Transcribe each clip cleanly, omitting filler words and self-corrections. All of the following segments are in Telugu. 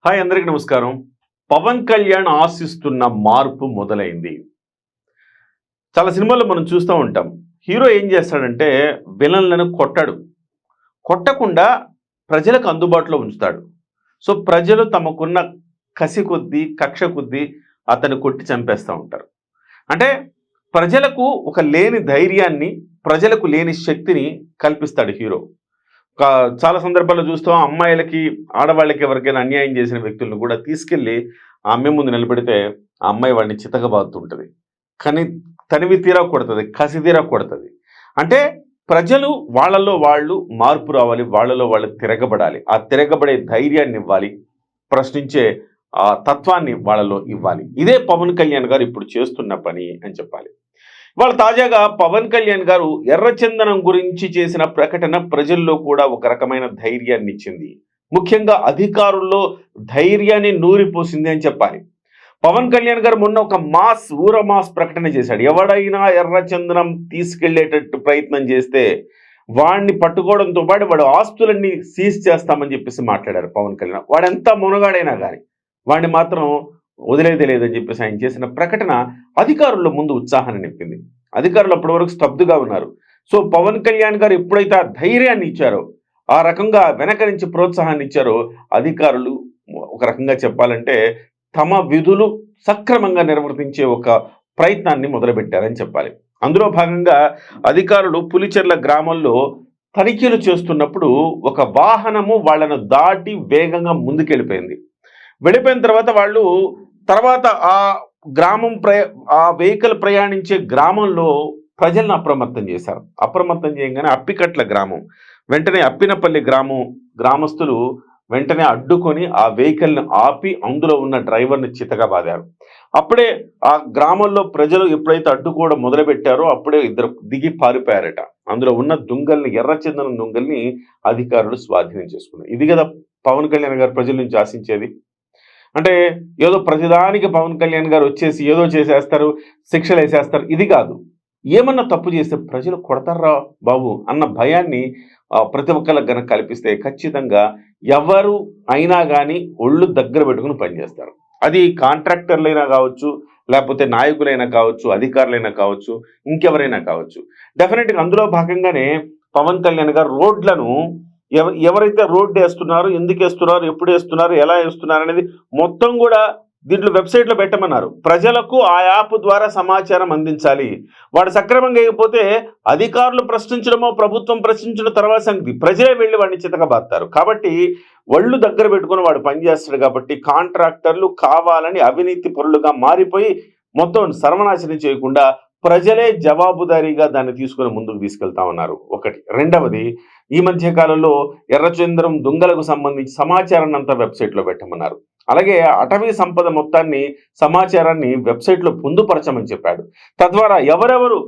హాయ్ అందరికి నమస్కారం. పవన్ కళ్యాణ్ ఆశిస్తున్న మార్పు మొదలైంది. చాలా సినిమాల్లో మనం చూస్తూ ఉంటాం. హీరో ఏం చేస్తాడంటే విలన్లను కొట్టడు. కొట్టకుండా ప్రజలకు అందుబాటులో ఉంచుతాడు. సో ప్రజలు తమకున్న కసి కొద్దీ, కక్ష కొద్దీ అతన్ని కొట్టి చంపేస్తూ ఉంటారు. అంటే ప్రజలకు ఒక లేని ధైర్యాన్ని, ప్రజలకు లేని శక్తిని కల్పిస్తాడు హీరో. కా చాలా సందర్భాల్లో చూస్తాం అమ్మాయిలకి, ఆడవాళ్ళకి ఎవరికైనా అన్యాయం చేసిన వ్యక్తులను కూడా తీసుకెళ్ళి ఆ అమ్మాయి ముందు నిలబెడితే ఆ అమ్మాయి వాడిని చితకబాదుతుంటది. కానీ తనివి తీరా కొడతది, కసి తీరా కొడతది. అంటే ప్రజలు వాళ్ళలో వాళ్ళు మార్పు రావాలి, వాళ్ళలో వాళ్ళు తిరగబడాలి. ఆ తిరగబడే ధైర్యాన్ని ఇవ్వాలి, ప్రశ్నించే ఆ తత్వాన్ని వాళ్ళలో ఇవ్వాలి. ఇదే పవన్ కళ్యాణ్ గారు ఇప్పుడు చేస్తున్న పని అని చెప్పాలి. వాళ్ళు తాజాగా పవన్ కళ్యాణ్ గారు ఎర్రచందనం గురించి చేసిన ప్రకటన ప్రజల్లో కూడా ఒక రకమైన ధైర్యాన్ని ఇచ్చింది. ముఖ్యంగా అధికారుల్లో ధైర్యాన్ని నూరిపోసింది అని చెప్పాలి. పవన్ కళ్యాణ్ గారు మొన్న ఒక ఊర మాస్ ప్రకటన చేశాడు. ఎవడైనా ఎర్రచందనం తీసుకెళ్లేటట్టు ప్రయత్నం చేస్తే వాడిని పట్టుకోవడంతో పాటు వాడు ఆస్తులన్నీ సీజ్ చేస్తామని చెప్పేసి మాట్లాడారు పవన్ కళ్యాణ్. వాడెంత మునగాడైనా కానీ వాడిని మాత్రం వదిలేదే లేదని చెప్పేసి ఆయన చేసిన ప్రకటన అధికారుల ముందు ఉత్సాహాన్ని నింపింది. అధికారులు అప్పటి వరకు స్తబ్దుగా ఉన్నారు. సో పవన్ కళ్యాణ్ గారు ఎప్పుడైతే ఆ ధైర్యాన్ని ఇచ్చారో, ఆ రకంగా వెనక నుంచి ప్రోత్సాహాన్ని ఇచ్చారో, అధికారులు ఒక రకంగా చెప్పాలంటే తమ విధులు సక్రమంగా నిర్వర్తించే ఒక ప్రయత్నాన్ని మొదలుపెట్టారని చెప్పాలి. అందులో భాగంగా అధికారులు పులిచెర్ల గ్రామంలో తనిఖీలు చేస్తున్నప్పుడు ఒక వాహనము వాళ్ళను దాటి వేగంగా ముందుకెళ్ళిపోయింది. వెళ్ళిపోయిన తర్వాత ఆ గ్రామం ఆ వెహికల్ ప్రయాణించే గ్రామంలో ప్రజలను అప్రమత్తం చేశారు. అప్రమత్తం చేయగానే అప్పికట్ల గ్రామం, వెంటనే అప్పినపల్లి గ్రామస్తులు వెంటనే అడ్డుకొని ఆ వెహికల్ని ఆపి అందులో ఉన్న డ్రైవర్ని చితకబాదారు. అప్పుడే ఆ గ్రామంలో ప్రజలు ఎప్పుడైతే అడ్డుకోవడం మొదలుపెట్టారో అప్పుడే ఇద్దరు దిగి పారిపోయారట. అందులో ఉన్న ఎర్రచందనం దుంగల్ని అధికారులు స్వాధీనం చేసుకున్నారు. ఇది కదా పవన్ కళ్యాణ్ గారు ప్రజల నుంచి ఆశించేది. అంటే ఏదో ప్రతిదానికి పవన్ కళ్యాణ్ గారు వచ్చేసి ఏదో చేసేస్తారు, శిక్షలు వేసేస్తారు, ఇది కాదు. ఏమన్నా తప్పు చేస్తే ప్రజలు కొడతారా బాబు అన్న భయాన్ని ప్రతి ఒక్కరికి కనుక కల్పిస్తే ఖచ్చితంగా ఎవరు అయినా కానీ ఒళ్ళు దగ్గర పెట్టుకుని పనిచేస్తారు. అది కాంట్రాక్టర్లైనా కావచ్చు, లేకపోతే నాయకులైనా కావచ్చు, అధికారులైనా కావచ్చు, ఇంకెవరైనా కావచ్చు. డెఫినెట్గా అందులో భాగంగానే పవన్ కళ్యాణ్ గారు రోడ్లను ఎవరైతే రోడ్డు వేస్తున్నారు, ఎందుకు వేస్తున్నారు, ఎప్పుడు వేస్తున్నారు, ఎలా వేస్తున్నారు అనేది మొత్తం కూడా దీంట్లో వెబ్సైట్లో పెట్టమన్నారు. ప్రజలకు ఆ యాప్ ద్వారా సమాచారం అందించాలి. వాడు సక్రమంగా వేయకపోతే అధికారులు ప్రశ్నించడమో ప్రభుత్వం ప్రశ్నించడం తర్వాత సంగతి, ప్రజలే వెళ్ళి వాడిని చితకబాస్తారు. కాబట్టి ఒళ్ళు దగ్గర పెట్టుకుని వాడు పనిచేస్తాడు. కాబట్టి కాంట్రాక్టర్లు కావాలని అవినీతి పరులుగా మారిపోయి మొత్తం సర్వనాశనం చేయకుండా ప్రజలే జవాబుదారీగా దాన్ని తీసుకుని ముందుకు తీసుకెళ్తా ఉన్నారు. ఒకటి. రెండవది, ఈ మధ్య కాలంలో ఎర్రచందనం దొంగలకు సంబంధించి సమాచారాన్ని అంతా వెబ్సైట్లో పెట్టమన్నారు. అలాగే అటవీ సంపద మొత్తాన్ని సమాచారాన్ని వెబ్సైట్లో పొందుపరచమని చెప్పాడు. తద్వారా ఎవరెవరు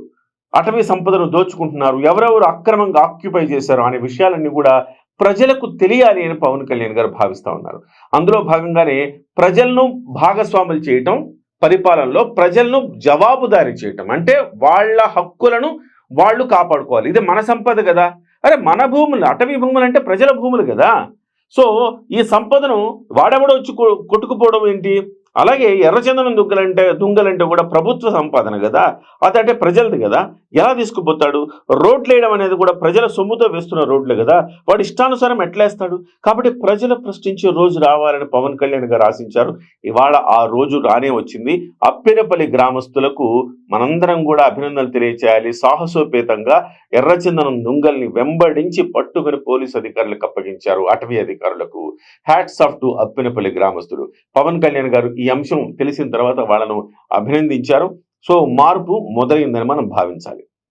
అటవీ సంపదను దోచుకుంటున్నారు, ఎవరెవరు అక్రమంగా ఆక్యుపై చేశారు అనే విషయాలన్నీ కూడా ప్రజలకు తెలియాలి అని పవన్ కళ్యాణ్ గారు భావిస్తూ ఉన్నారు. అందులో భాగంగానే ప్రజలను భాగస్వాములు చేయటం, పరిపాలనలో ప్రజలను జవాబుదారీ చేయటం, అంటే వాళ్ళ హక్కులను వాళ్ళు కాపాడుకోవాలి. ఇది మన సంపద కదా. అరే మన భూములు, అటవీ భూములు అంటే ప్రజల భూములు కదా. సో ఈ సంపదను వాడెవడో వచ్చి కొట్టుకుపోవడం ఏంటి? అలాగే ఎర్రచందనం దుంగలంటే కూడా ప్రభుత్వ సంపాదన కదా, అదంటే ప్రజలది కదా. ఎలా తీసుకుపోతాడు? రోడ్లు వేయడం అనేది కూడా ప్రజల సొమ్ముతో వేస్తున్న రోడ్లు కదా, వాడు ఇష్టానుసారం ఎట్లేస్తాడు? కాబట్టి ప్రజలు ప్రశ్నించే రోజు రావాలని పవన్ కళ్యాణ్ గారు ఆశించారు. ఇవాళ ఆ రోజు రానే వచ్చింది. అప్పినపల్లి గ్రామస్తులకు మనందరం కూడా అభినందనలు తెలియచేయాలి. సాహసోపేతంగా ఎర్రచందనం దుంగల్ని వెంబడించి పట్టుకుని పోలీసు అధికారులకు అప్పగించారు. అటవీ అధికారులకు హ్యాట్స్ ఆఫ్ టు అప్పినపల్లి గ్రామస్తులు. పవన్ కళ్యాణ్ గారు ఈ అంశం తెలిసిన తర్వాత వాళ్ళను అభినందించారు. సో మార్పు మొదలైందని మనం భావించాలి.